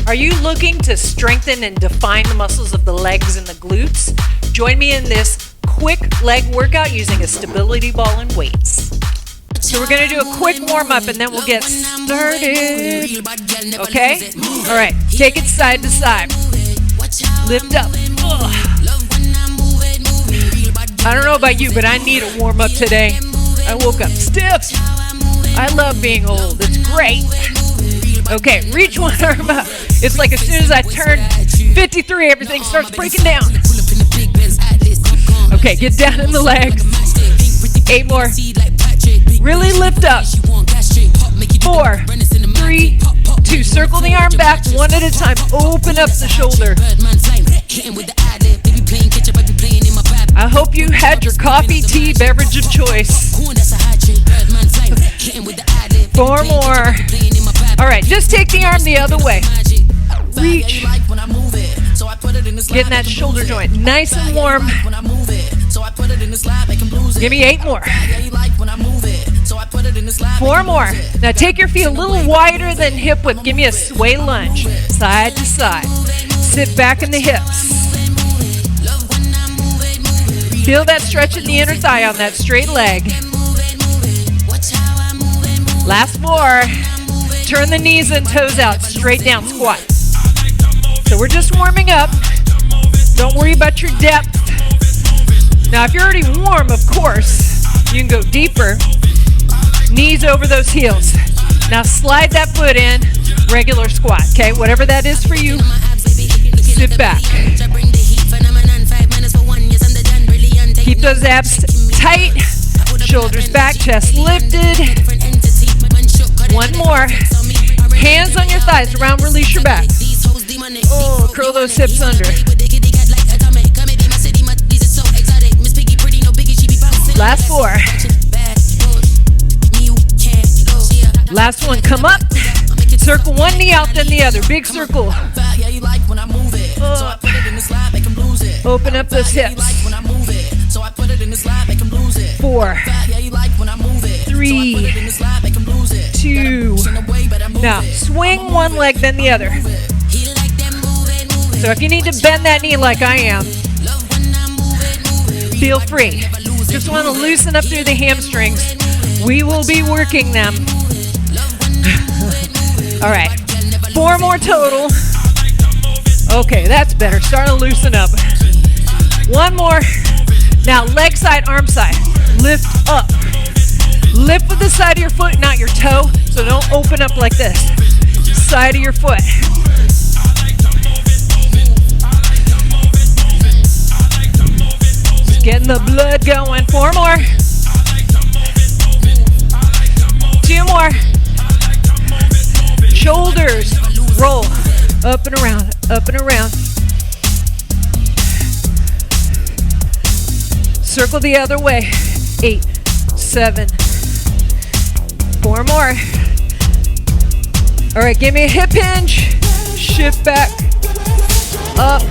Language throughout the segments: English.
Are you looking to strengthen and define the muscles of the legs and the glutes? Join me in this quick leg workout using a stability ball and weights. So we're going to do a quick warm-up and then we'll get started. Okay? All right. Take it side to side. Lift up. Ugh. I don't know about you, but I need a warm-up today. I woke up stiff. I love being old. It's great. Okay, reach one arm up. It's like as soon as I turn 53, everything starts breaking down. Okay, get down in the legs. 8 more. Really lift up. 4, 3, 2. Circle the arm back one at a time. Open up the shoulder. I hope you had your coffee, tea, beverage of choice. 4 more. All right, just take the arm the other way. Reach. Getting that shoulder joint nice and warm. Give me 8 more. 4 more. Now take your feet a little wider than hip width. Give me a sway lunge, side to side. Sit back in the hips. Feel that stretch in the inner thigh on that straight leg. Last 4. Turn the knees and toes out, straight down, squat. So we're just warming up. Don't worry about your depth. Now if you're already warm, of course, you can go deeper. Knees over those heels. Now slide that foot in, regular squat, okay? Whatever that is for you, sit back. Keep those abs tight, shoulders back, chest lifted. 1 more. Hands on your thighs around, release your back. Oh, curl those hips under. Last 4. Last one, come up. Circle one knee out, then the other. Big circle. Open up those hips. 4, 3, 2. Now, swing one leg, then the other. So if you need to bend that knee like I am, feel free. Just want to loosen up through the hamstrings. We will be working them. All right, 4 more total. Okay, that's better. Starting to loosen up. 1 more. Now, leg side, arm side. Lift up. Lift with the side of your foot, not your toe. So don't open up like this. Side of your foot. Just getting the blood going. 4 more. 2 more. Shoulders. Roll. Up and around. Up and around. Circle the other way. 8, 7. 4 more. All right, give me a hip hinge. Shift back. Up.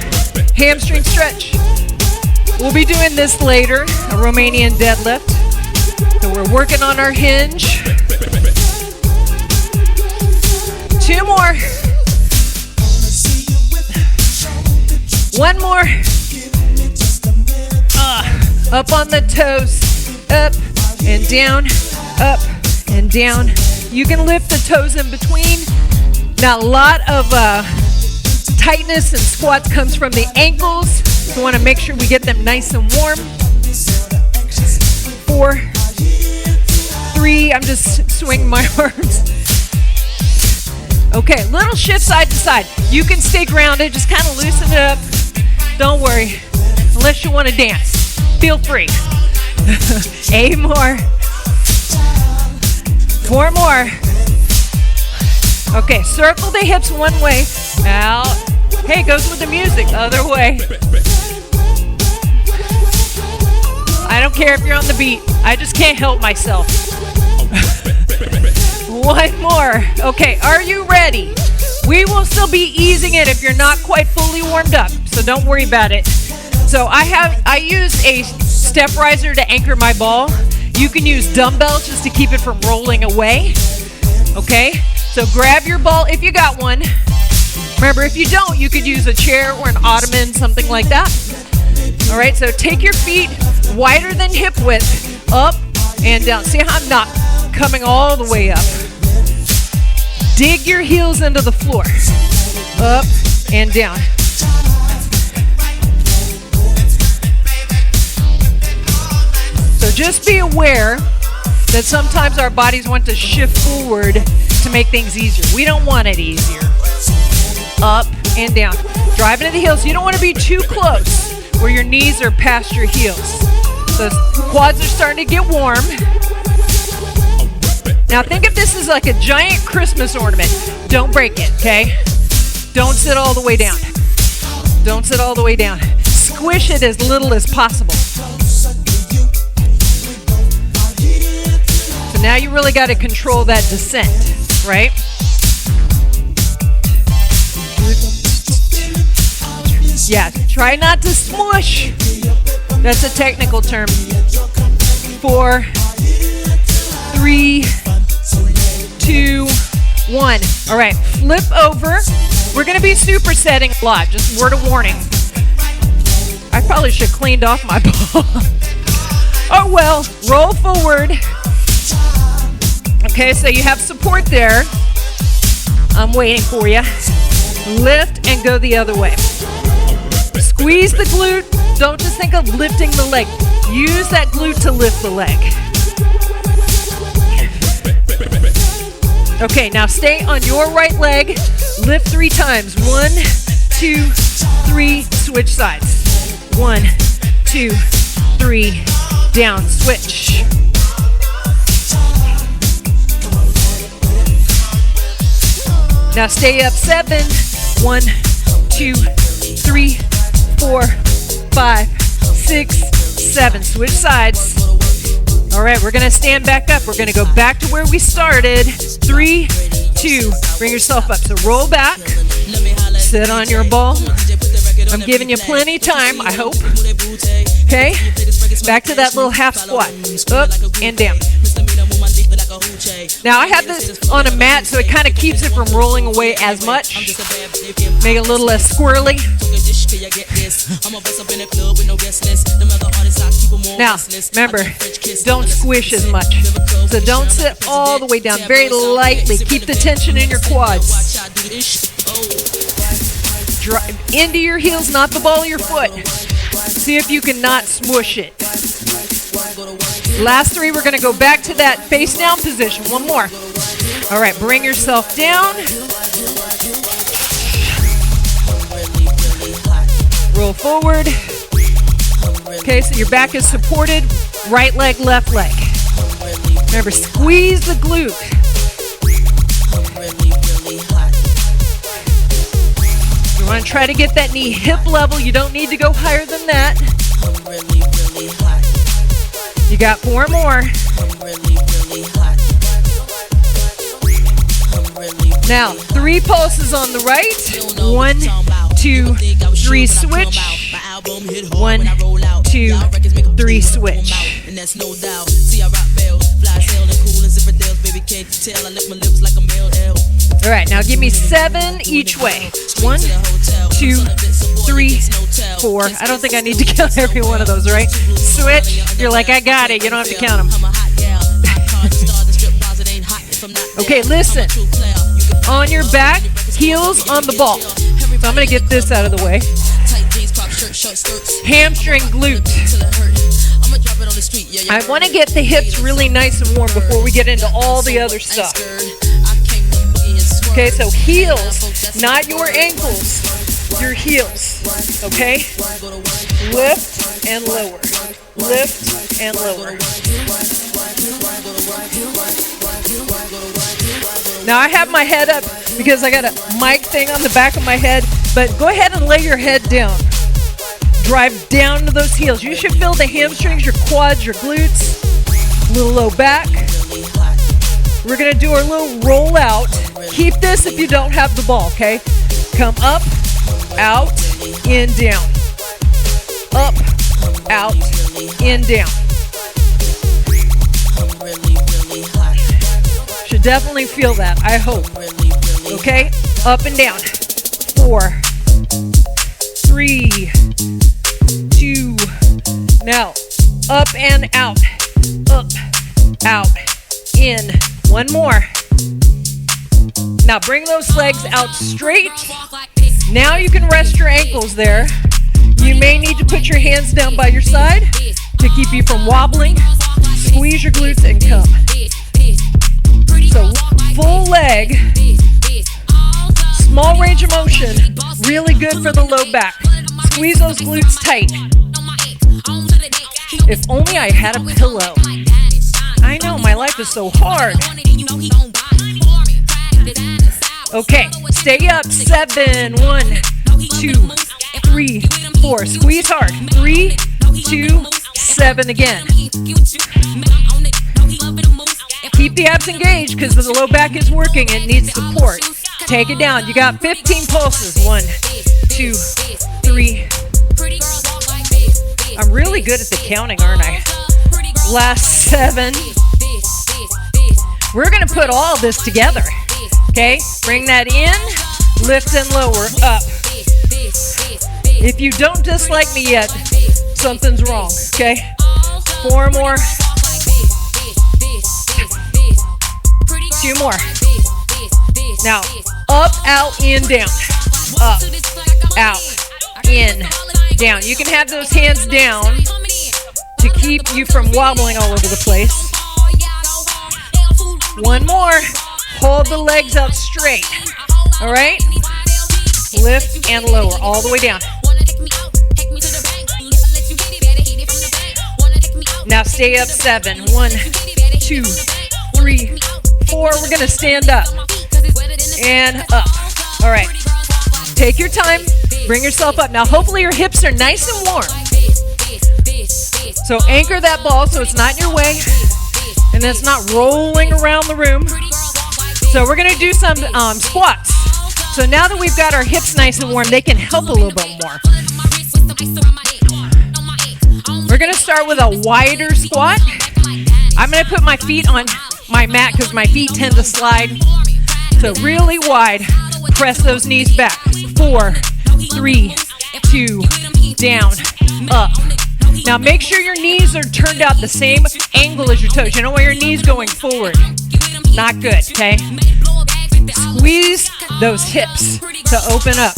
Hamstring stretch. We'll be doing this later, a Romanian deadlift. So we're working on our hinge. 2 more. 1 more. Up on the toes. Up and down. Up and down. You can lift the toes in between. Now, a lot of tightness and squats comes from the ankles. So we want to make sure we get them nice and warm. 4, 3. I'm just swinging my arms. Okay, little shift side to side. You can stay grounded. Just kind of loosen it up. Don't worry. Unless you want to dance. Feel free. 8 more. 4 more. Okay, circle the hips one way. Out. Hey, goes with the music. Other way. I don't care if you're on the beat. I just can't help myself. 1 more. Okay, are you ready? We will still be easing it if you're not quite fully warmed up, so don't worry about it. So I use a step riser to anchor my ball. You can use dumbbells just to keep it from rolling away. Okay, so grab your ball if you got one. Remember, if you don't, you could use a chair or an ottoman, something like that. All right, so take your feet wider than hip width, up and down. See how I'm not coming all the way up. Dig your heels into the floor, up and down. So just be aware that sometimes our bodies want to shift forward to make things easier. We don't want it easier. Up and down. Drive into the heels. You don't want to be too close where your knees are past your heels. So quads are starting to get warm. Now think of this as like a giant Christmas ornament. Don't break it, okay? Don't sit all the way down. Don't sit all the way down. Squish it as little as possible. So now you really got to control that descent, right? Yeah, try not to smush. That's a technical term. 4, 3, 2, 1. All right, flip over. We're going to be supersetting a lot. Just word of warning. I probably should have cleaned off my ball. Oh well, roll forward. Okay, so you have support there. I'm waiting for you. Lift and go the other way. Squeeze the glute. Don't just think of lifting the leg. Use that glute to lift the leg. Okay, now stay on your right leg. Lift 3 times. 1, 2, 3. Switch sides. 1, 2, 3. Down. Switch. Now stay up 7. 1, 2, 3, 4, 5, 6, 7. Switch sides. All right, we're going to stand back up. We're going to go back to where we started. 3, 2. Bring yourself up. So roll back. Sit on your ball. I'm giving you plenty of time, I hope. Okay? Back to that little half squat. Up and down. Now I have this on a mat, so it kind of keeps it from rolling away as much. Make it a little less squirrely. Now, remember, don't squish as much. So don't sit all the way down. Very lightly. Keep the tension in your quads. Drive into your heels, not the ball of your foot. See if you can not smush it. Last 3, we're going to go back to that face down position. One more. All right, bring yourself down. Roll forward. Okay, so your back is supported. Right leg, left leg. Remember, squeeze the glute. You want to try to get that knee hip level. You don't need to go higher than that. You got 4 more. Now, 3 pulses on the right. 1, 2, 3, switch. 1, 2, 3, switch. All right, now give me 7 each way. 1, 2, 3, 4. I don't think I need to count every one of those, right? Switch. You're like, I got it. You don't have to count them. Okay, listen. On your back, heels on the ball. So I'm going to get this out of the way. Hamstring glute. I want to get the hips really nice and warm before we get into all the other stuff. Okay, so heels, not your ankles, your heels. Okay? Lift and lower. Lift and lower. Now I have my head up because I got a mic thing on the back of my head, but go ahead and lay your head down. Drive down to those heels. You should feel the hamstrings, your quads, your glutes. A little low back. We're going to do our little roll out. Keep this if you don't have the ball, okay? Come up, out, in, down. Up, out, in, down. Should definitely feel that, I hope. Okay? Up and down. 4, 3, 2. Now, up and out. Up, out, in. One more. Now bring those legs out straight. Now you can rest your ankles there. You may need to put your hands down by your side to keep you from wobbling. Squeeze your glutes and come. So full leg, small range of motion, really good for the low back. Squeeze those glutes tight. If only I had a pillow. I know, my life is so hard. Okay, stay up. 7, 1, 2, 3, 4. Squeeze hard. 3, 2, 7 again. Keep the abs engaged because the low back is working. It needs support. Take it down. You got 15 pulses. 1, 2, 3. I'm really good at the counting, aren't I? Last 7. We're going to put all this together. Okay, bring that in, lift and lower, up. If you don't dislike me yet, something's wrong, okay? 4 more. 2 more. Now, up, out, in, down. Up, out, in, down. You can have those hands down to keep you from wobbling all over the place. 1 more. Hold the legs out straight. All right? Lift and lower all the way down. Now stay up. 7. 1, 2, 3, 4. We're going to stand up and up. All right. Take your time. Bring yourself up. Now hopefully your hips are nice and warm. So anchor that ball so it's not in your way and it's not rolling around the room. So we're going to do some squats. So now that we've got our hips nice and warm, they can help a little bit more. We're going to start with a wider squat. I'm going to put my feet on my mat because my feet tend to slide. So really wide. Press those knees back. 4, 3, 2, down, up. Now make sure your knees are turned out the same angle as your toes. You don't want your knees going forward. Not good, okay? Squeeze those hips to open up.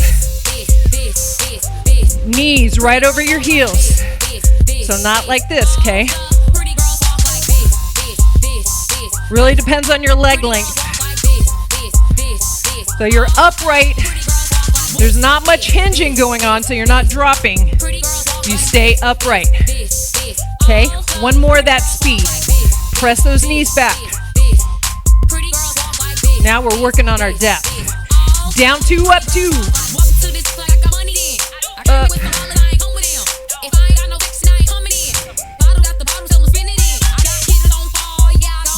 Knees right over your heels. So not like this, okay? Really depends on your leg length. So you're upright. There's not much hinging going on, so you're not dropping. You stay upright. Okay? 1 more of that speed. Press those knees back. Now we're working on our depth. Down 2, up 2. Up.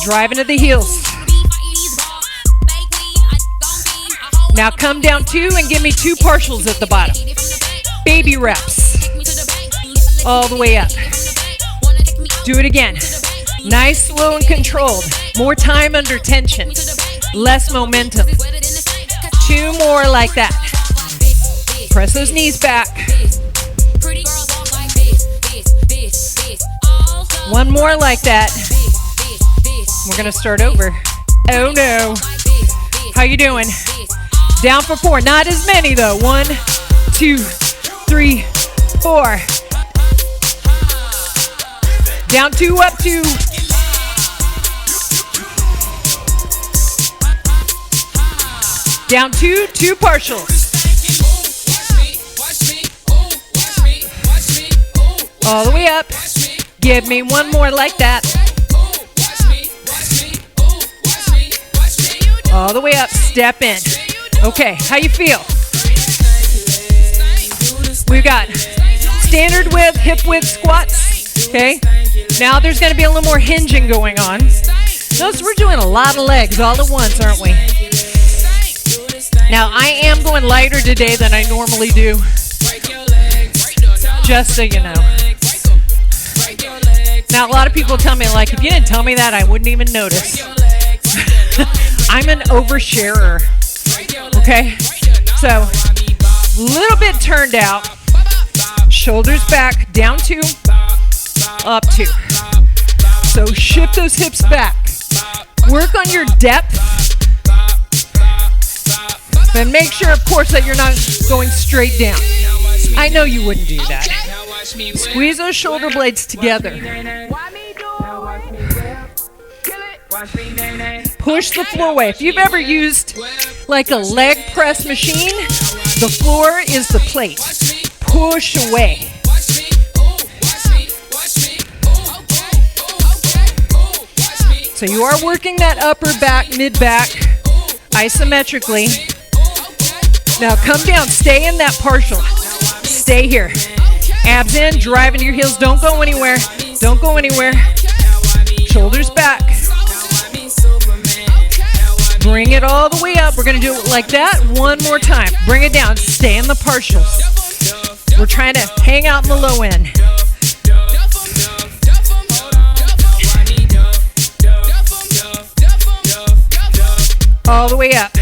Drive into the heels. Now come down 2 and give me 2 partials at the bottom. Baby reps. All the way up. Do it again. Nice, slow, and controlled. More time under tension. Less momentum. 2 more like that. Press those knees back. 1 more like that. We're going to start over. Oh no. How you doing? Down for 4. Not as many though. 1, 2, 3, 4. Down 2, up 2. Down 2, 2 partials. All the way up. Give me 1 more like that. All the way up. Step in. Okay, how you feel? We've got standard width, hip width squats. Okay. Now there's going to be a little more hinging going on. Notice we're doing a lot of legs all at once, aren't we? Now I am going lighter today than I normally do. Just so you know. Now a lot of people tell me, like, if you didn't tell me that, I wouldn't even notice. I'm an oversharer. Okay? So Little bit turned out. Shoulders back, down 2, up 2. So shift those hips back. Work on your depth. And make sure, of course, that you're not going straight down. I know you wouldn't do that. Squeeze those shoulder blades together. Push the floor away. If you've ever used like a leg press machine, the floor is the plate. Push away. So you are working that upper back, mid back, isometrically. Now come down, stay in that partial. Stay here. Abs in, drive into your heels. Don't go anywhere. Don't go anywhere. Shoulders back. Bring it all the way up. We're going to do it like that one more time. Bring it down. Stay in the partials. We're trying to hang out in the low end. All the way up.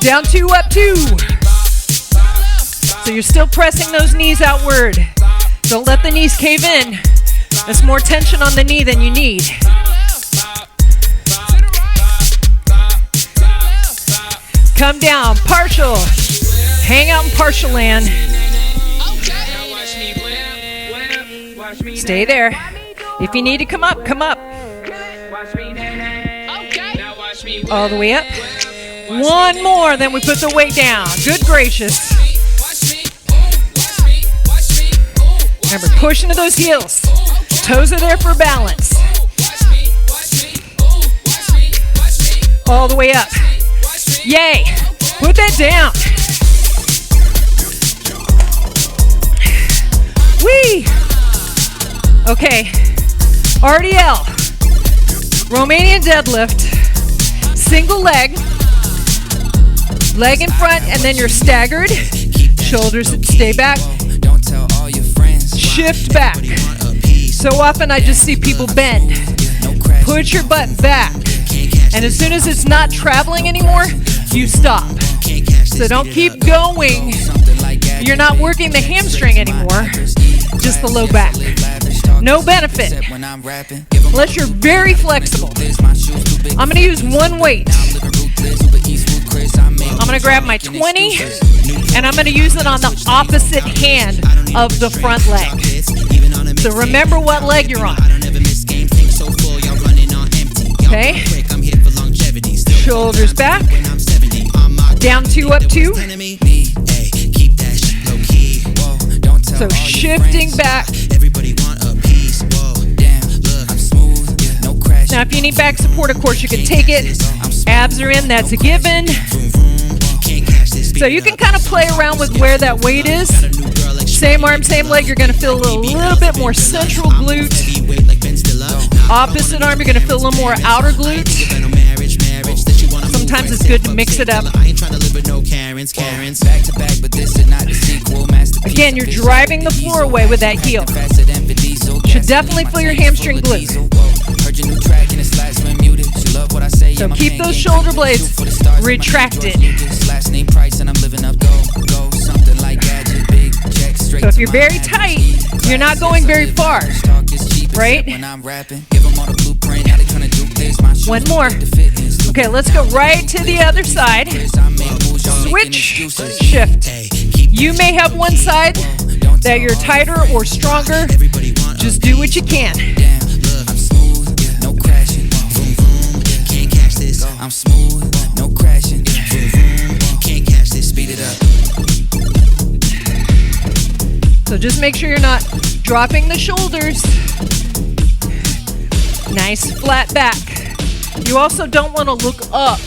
Down 2, up 2. So you're still pressing those knees outward. Don't let the knees cave in. There's more tension on the knee than you need. Come down, partial. Hang out in partial land. Stay there. If you need to come up, come up. All the way up. One more, then we put the weight down. Good gracious. Remember, push into those heels. Toes are there for balance. All the way up. Yay. Put that down. Whee. Okay. RDL. Romanian deadlift. Single leg. Leg in front, and then you're staggered. Shoulders stay back. Shift back. So often I just see people bend. Put your butt back. And as soon as it's not traveling anymore, you stop. So don't keep going. You're not working the hamstring anymore. Just the low back. No benefit. Unless you're very flexible. I'm going to use one weight. I'm going to grab my 20 and I'm going to use it on the opposite hand of the front leg. So remember what leg you're on. Okay. Shoulders back. Down 2, up 2. So shifting back. Now if you need back support, of course you can take it. Abs are in, that's a given. So you can kind of play around with where that weight is. Same arm, same leg, you're going to feel a little bit more central glute. Opposite arm, you're going to feel a little more outer glute. Sometimes it's good to mix it up. Again, you're driving the floor away with that heel. Should definitely feel your hamstring glute. So keep those shoulder blades retracted. So if you're very tight, you're not going very far, right? One more. Okay, let's go right to the other side. Switch, shift. You may have one side that you're tighter or stronger. Just do what you can. I'm smooth, no crashing. Can't catch this, speed it up. So just make sure you're not dropping the shoulders. Nice flat back. You also don't want to look up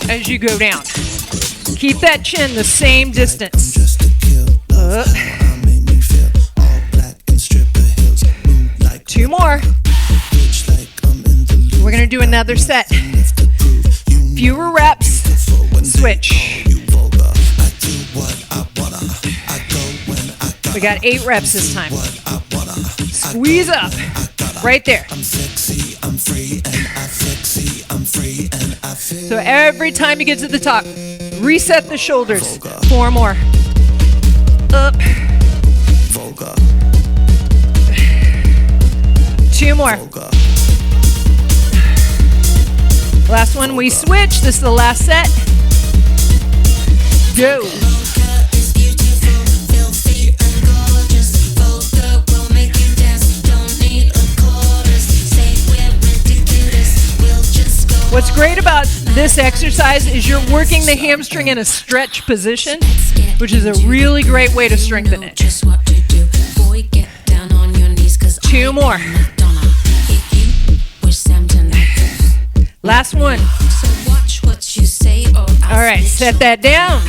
as you go down. Keep that chin the same distance. Two more. We're going to do another set. Fewer reps, switch. We got 8 reps this time. Squeeze up, right there. So every time you get to the top, Reset the shoulders. 4 more. Up. 2 more. Last one, we switch. This is the last set. Go. What's great about this exercise is you're working the hamstring in a stretch position, which is a really great way to strengthen it. 2 more. Last one. All right, set that down.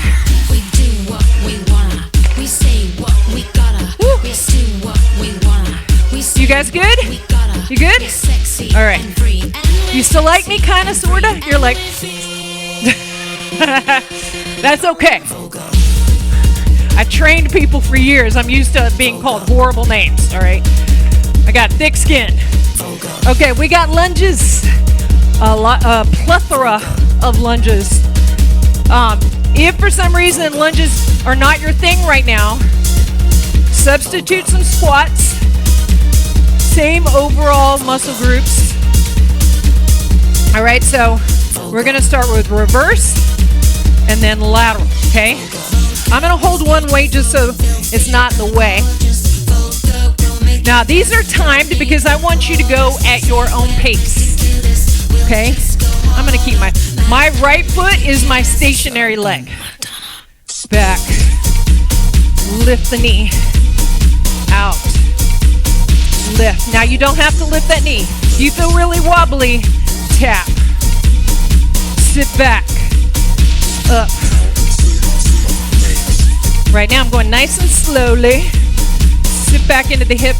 You guys good? You good? All right. You still like me, kind of, sort of? You're like, that's okay. I trained people for years. I'm used to being called horrible names, all right? I got thick skin. Okay, we got lunges. A plethora of lunges. If for some reason lunges are not your thing right now, substitute some squats. Same overall muscle groups. All right, so we're gonna start with reverse and then lateral, okay? I'm gonna hold one weight just so it's not in the way. Now, these are timed because I want you to go at your own pace, okay? I'm gonna keep my right foot is my stationary leg. Back, lift the knee, out, lift. Now, you don't have to lift that knee. If you feel really wobbly, tap, sit back, up. Right now I'm going nice and slowly. Sit back into the hip,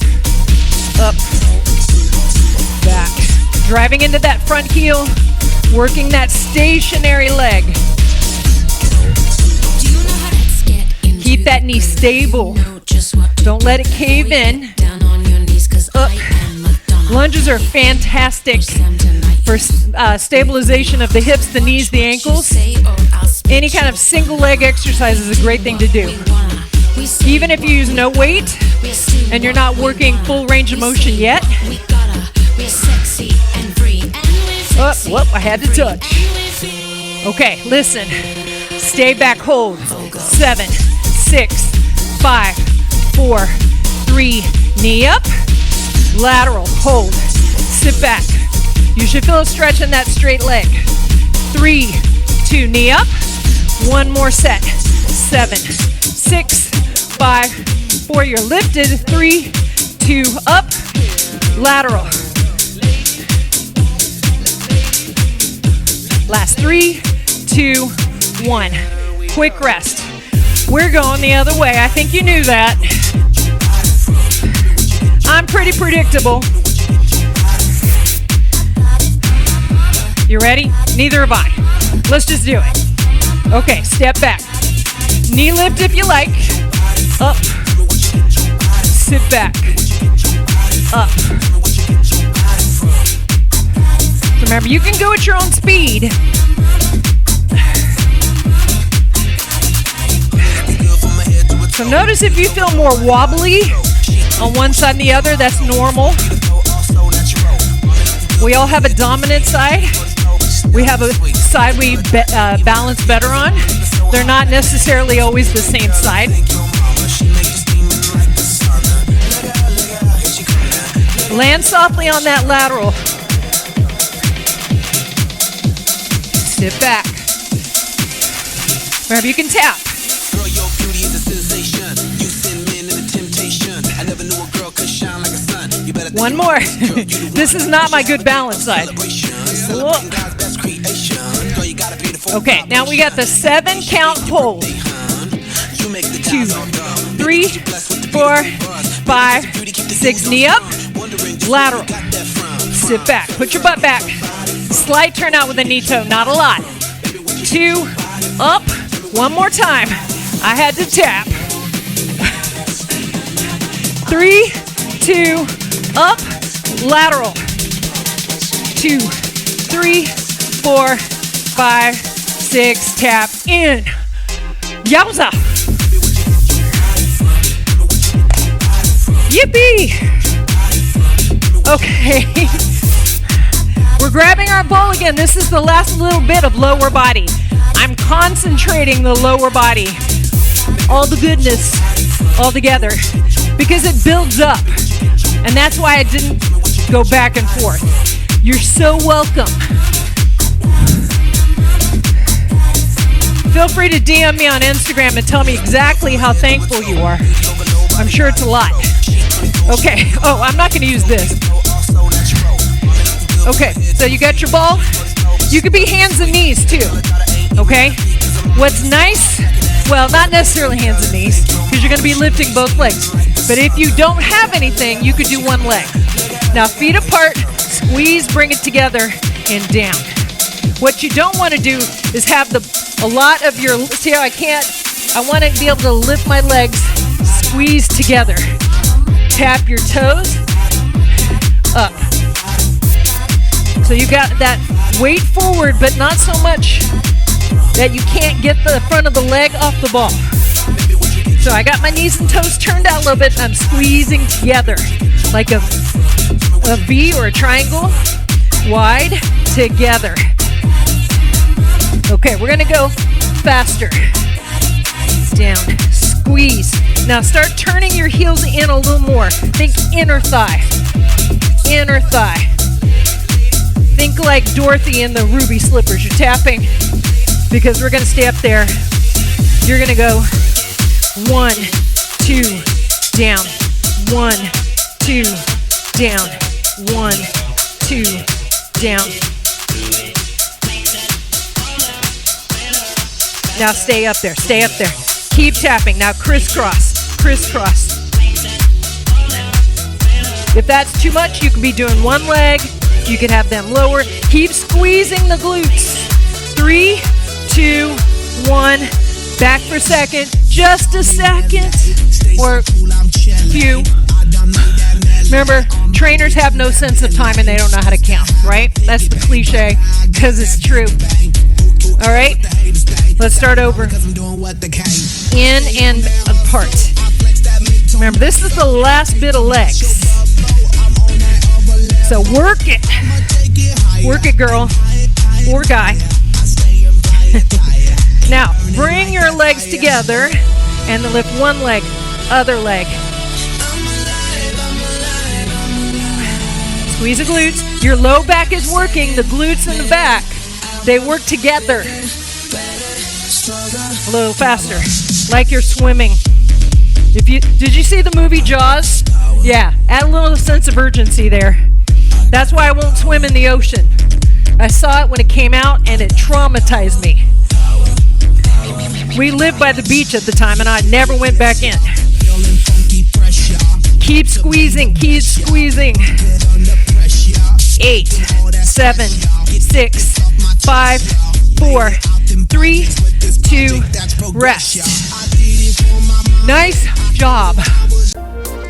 up, back. Driving into that front heel, working that stationary leg. Keep that knee stable. Don't let it cave in. Up. Lunges are fantastic for stabilization of the hips, the knees, the ankles. Any kind of single leg exercise is a great thing to do. Even if you use no weight and you're not working full range of motion yet. Oh, whoop, I had to touch. Okay, listen. Stay back, hold. 7, 6, 5, 4, 3, knee up. Lateral, hold. Sit back. You should feel a stretch in that straight leg. 3, 2, knee up. One more set. 7, 6, 5, 4. You're lifted. 3, 2, up. Lateral. Last 3, 2, 1. Quick rest. We're going the other way. I think you knew that. I'm pretty predictable. You ready? Neither have I. Let's just do it. Okay, step back. Knee lift if you like. Up. Sit back. Up. Remember, you can go at your own speed. So notice if you feel more wobbly on one side and the other, that's normal. We all have a dominant side. We have a side we balance better on. They're not necessarily always the same side. Land softly on that lateral. Sit back. Remember, you can tap. One more. This is not my good balance side. Whoa. Okay, now we got the 7 count hold. 2, 3, 4, 5, 6. Knee up. Lateral. Sit back. Put your butt back. Slight turn out with the knee toe. Not a lot. 2, up. One more time. I had to tap. 3, 2, up. Lateral. 2, 3, 4, 5, 6, tap in. Yowza. Yippee. Okay. We're grabbing our ball again. This is the last little bit of lower body. I'm concentrating the lower body. All the goodness all together because it builds up. And that's why I didn't go back and forth. You're so welcome. Feel free to DM me on Instagram and tell me exactly how thankful you are. I'm sure it's a lot. Okay. Oh, I'm not going to use this. Okay, so you got your ball. You could be hands and knees too. Okay? What's nice? Well, not necessarily hands and knees because you're going to be lifting both legs. But if you don't have anything, you could do one leg. Now, feet apart, squeeze, bring it together, and down. What you don't want to do is have a lot of your, see how I want to be able to lift my legs, squeeze together. Tap your toes, up. So you got that weight forward, but not so much that you can't get the front of the leg off the ball. So I got my knees and toes turned out a little bit, and I'm squeezing together like a V or a triangle, wide, together. Okay, we're gonna go faster. Down, squeeze. Now start turning your heels in a little more. Think inner thigh, inner thigh. Think like Dorothy in the ruby slippers. You're tapping because we're going to stay up there. You're going to go 1, 2, down, 1, 2, down, 1, 2, down. Now stay up there, stay up there. Keep tapping. Now crisscross, crisscross. If that's too much, you can be doing one leg. You can have them lower. Keep squeezing the glutes. 3, 2, 1. Back for a second. Just a second. Or few. Remember, trainers have no sense of time and they don't know how to count, right? That's the cliche because it's true. All right? Let's start over. In and apart. Remember, this is the last bit of legs. So work it. Work it, girl or guy. Now, bring your legs together and lift one leg, other leg. Squeeze the glutes. Your low back is working. The glutes in the back, they work together. A little faster, like you're swimming. Did you see the movie Jaws? Yeah, add a little sense of urgency there. That's why I won't swim in the ocean. I saw it when it came out and it traumatized me. We lived by the beach at the time and I never went back in. Keep squeezing, keep squeezing. 8, 7, 6, 5, 4, 3, 2, rest. Nice job.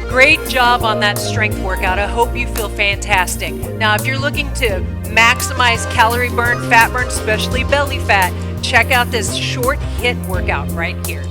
Great job on that strength workout. I hope you feel fantastic. Now, if you're looking to maximize calorie burn, fat burn, especially belly fat, check out this short HIIT workout right here.